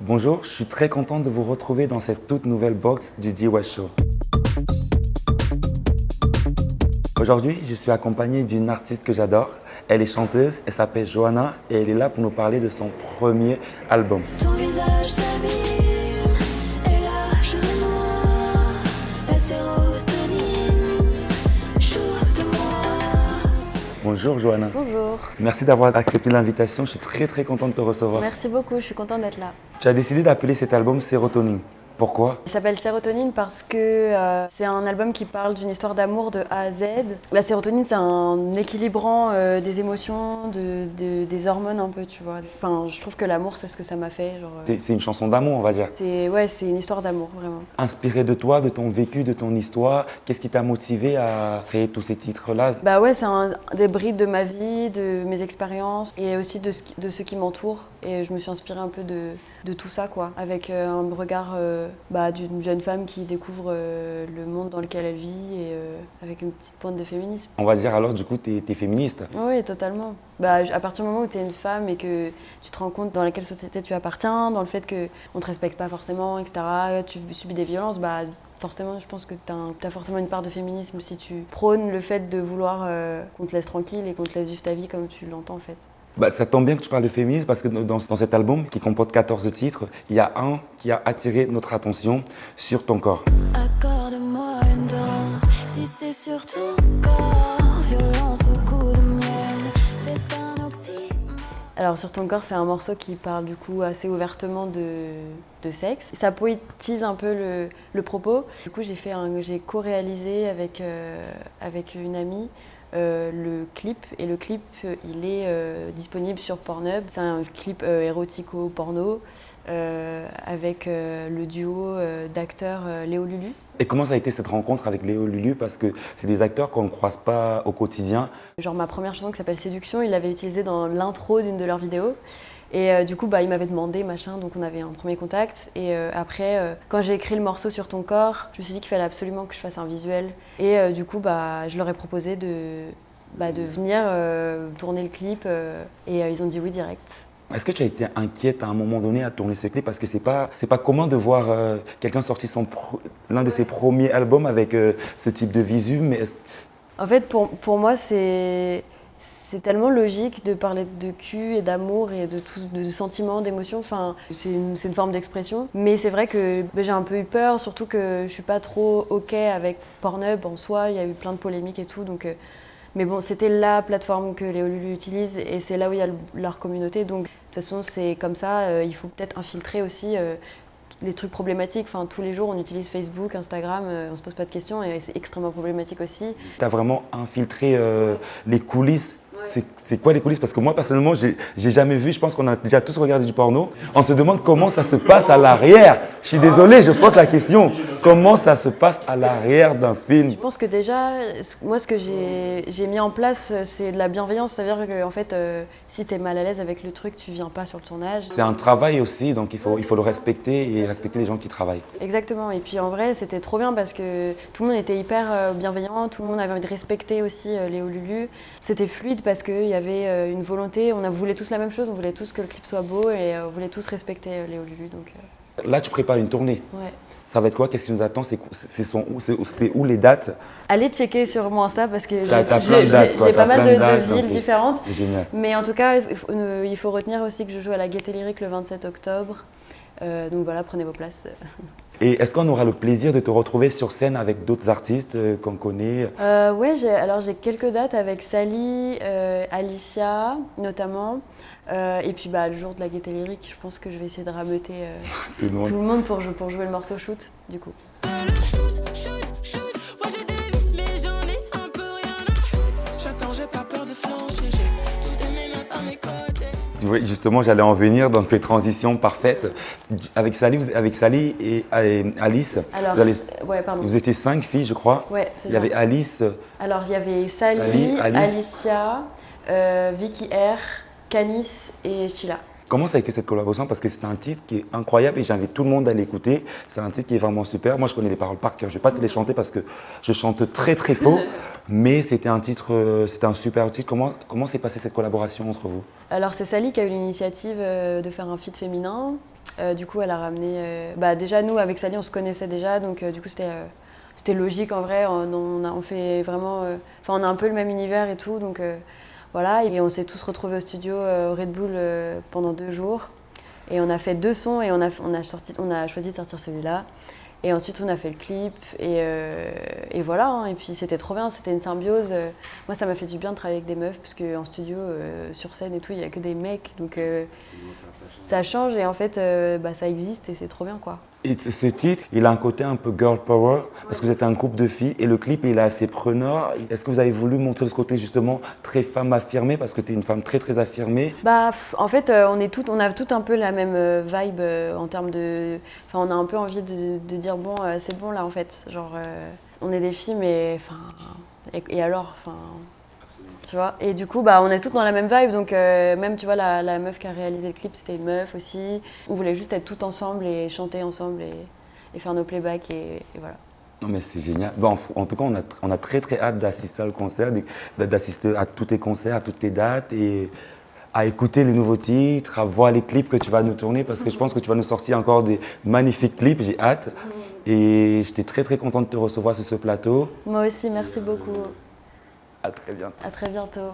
Bonjour, je suis très content de vous retrouver dans cette toute nouvelle box du D-West Show. Aujourd'hui, je suis accompagné d'une artiste que j'adore. Elle est chanteuse, elle s'appelle Johanna et elle est là pour nous parler de son premier album. Ton visage s'abîme et là je me noie. La sérotonine shoot de moi. Bonjour Johanna. Bonjour, Merci d'avoir accepté l'invitation, je suis très content de te recevoir. merci beaucoup, je suis contente d'être là. Tu as décidé d'appeler cet album Sérotonine. Pourquoi? Il s'appelle Sérotonine parce que c'est un album qui parle d'une histoire d'amour de A à Z. La sérotonine, c'est un équilibrant des émotions, des hormones un peu, tu vois. Enfin, je trouve que l'amour, c'est ce que ça m'a fait. Genre, C'est une chanson d'amour, on va dire. c'est une histoire d'amour, vraiment. Inspiré de toi, de ton vécu, de ton histoire, qu'est-ce qui t'a motivé à créer tous ces titres-là? Bah ouais, c'est des brides de ma vie, de mes expériences et aussi de ceux qui m'entourent. Et je me suis inspirée un peu de tout ça, quoi, avec un regard d'une jeune femme qui découvre le monde dans lequel elle vit et avec une petite pointe de féminisme. On va dire alors du coup t'es féministe. Oui, totalement. À partir du moment où tu es une femme et que tu te rends compte dans laquelle société tu appartiens, dans le fait qu'on ne te respecte pas forcément, etc., tu subis des violences, forcément, je pense que tu as forcément une part de féminisme si tu prônes le fait de vouloir qu'on te laisse tranquille et qu'on te laisse vivre ta vie comme tu l'entends en fait. Ça tombe bien que tu parles de féminisme parce que dans cet album qui comporte 14 titres, il y a un qui a attiré notre attention, Sur ton corps. Accorde-moi une danse si c'est sur ton corps. Violence au coup de miel, c'est un oxymore. Alors Sur ton corps, c'est un morceau qui parle du coup assez ouvertement de sexe. Ça poétise un peu le propos. Du coup, j'ai co-réalisé avec une amie le clip. Et le clip, il est disponible sur Pornhub. C'est un clip érotico-porno avec le duo d'acteurs Léo Lulu. Et comment ça a été cette rencontre avec Léo Lulu? Parce que c'est des acteurs qu'on ne croise pas au quotidien. Genre ma première chanson qui s'appelle Séduction, il l'avait utilisée dans l'intro d'une de leurs vidéos. Et du coup, il m'avait demandé, machin, donc on avait un premier contact. Et après, quand j'ai écrit le morceau Sur ton corps, je me suis dit qu'il fallait absolument que je fasse un visuel. Et du coup, je leur ai proposé de venir tourner le clip. Et ils ont dit oui direct. Est-ce que tu as été inquiète à un moment donné à tourner ce clip? Parce que c'est pas commun de voir quelqu'un sortir l'un de ses premiers albums avec ce type de visu. En fait, pour moi, c'est tellement logique de parler de cul et d'amour et de sentiments, d'émotions. Enfin, c'est une forme d'expression. Mais c'est vrai que j'ai un peu eu peur, surtout que je suis pas trop OK avec Pornhub en soi. Il y a eu plein de polémiques et tout. Donc, mais bon, c'était la plateforme que Léo Lulu utilise et c'est là où il y a leur communauté. Donc, de toute façon, c'est comme ça. Il faut peut-être infiltrer aussi les trucs problématiques. Enfin, tous les jours, on utilise Facebook, Instagram, on se pose pas de questions et c'est extrêmement problématique aussi. Tu as vraiment infiltré les coulisses. C'est quoi les coulisses? Parce que moi, personnellement, j'ai jamais vu. Je pense qu'on a déjà tous regardé du porno. On se demande comment ça se passe à l'arrière. Je suis désolé, je pose la question. Comment ça se passe à l'arrière d'un film? Je pense que déjà, moi, ce que j'ai mis en place, c'est de la bienveillance. Ça veut dire que en fait, si tu es mal à l'aise avec le truc, tu viens pas sur le tournage. C'est un travail aussi, donc il faut le respecter et respecter les gens qui travaillent. Exactement. Et puis en vrai, c'était trop bien parce que tout le monde était hyper bienveillant. Tout le monde avait envie de respecter aussi Léo Lulu. C'était fluide parce qu'il y avait une volonté. On voulait tous la même chose. On voulait tous que le clip soit beau et on voulait tous respecter Léo Lulu. Donc, Là, tu prépares une tournée. ouais. Ça va être quoi? Qu'est-ce qui nous attend? C'est où les dates? Allez checker sur mon Insta parce que T'as plein de dates, quoi. j'ai pas T'as mal plein de de dates, villes ok. différentes. Génial. Mais en tout cas, il faut retenir aussi que je joue à la Gaieté Lyrique le 27 octobre. Donc voilà, prenez vos places. Et est-ce qu'on aura le plaisir de te retrouver sur scène avec d'autres artistes qu'on connaît? Ouais, j'ai quelques dates avec Sally, Alicia notamment. Et puis le jour de la Gaieté Lyrique, je pense que je vais essayer de rameuter Tout le monde. tout le monde pour jouer le morceau Shoot, du coup. Le shoot. Ouais, j'ai des vices, mais j'en ai un peu rien à foutre. J'attends, j'ai pas peur de flancher. J'ai tout aimé meuf à mes côtés. Oui, justement, j'allais en venir, donc transition parfaite. Avec Sally et Alice, Alors, ouais, pardon. vous étiez 5 filles, je crois. Ouais, c'est Il y ça. avait Alice. Alors, il y avait Sally, Sally, Alice. Alicia, Vicky R, Canis et Sheila. Comment ça a été cette collaboration? Parce que c'est un titre qui est incroyable et j'invite tout le monde à l'écouter. C'est un titre qui est vraiment super. Moi, je connais les paroles par cœur. Je ne vais pas te les chanter parce que je chante très faux. Mais c'était un super titre. Comment s'est passée cette collaboration entre vous? Alors c'est Sally qui a eu l'initiative de faire un feat féminin. Du coup, elle a ramené. Déjà, nous, avec Sally, on se connaissait déjà, donc du coup, c'était logique en vrai. On fait vraiment. On a un peu le même univers et tout, donc voilà. Et on s'est tous retrouvés au studio Red Bull pendant 2 jours. Et on a fait 2 sons et on a choisi de sortir celui-là. Et ensuite, on a fait le clip et voilà. Hein. Et puis, c'était trop bien, c'était une symbiose. Moi, ça m'a fait du bien de travailler avec des meufs parce qu'en studio, sur scène et tout, il n'y a que des mecs. Donc, ça change et en fait, ça existe et c'est trop bien, quoi. Et ce titre, il a un côté un peu girl power, parce que vous êtes un groupe de filles, et le clip, il est assez preneur. Est-ce que vous avez voulu montrer ce côté justement très femme affirmée, parce que tu es une femme très très affirmée? En fait, on a toutes un peu la même vibe en termes de... on a un peu envie de dire, bon, c'est bon là, en fait. Genre, on est des filles, mais... Et alors, tu vois. Et du coup, on est toutes dans la même vibe, donc même, tu vois, la meuf qui a réalisé le clip, c'était une meuf aussi. On voulait juste être toutes ensemble et chanter ensemble et faire nos playbacks et voilà. Non mais c'est génial. En tout cas, on a très très hâte d'assister au concert, d'assister à tous tes concerts, à toutes tes dates et à écouter les nouveaux titres, à voir les clips que tu vas nous tourner parce que je pense que tu vas nous sortir encore des magnifiques clips, j'ai hâte. Et j'étais très très contente de te recevoir sur ce plateau. Moi aussi, merci beaucoup. À très bientôt. À très bientôt.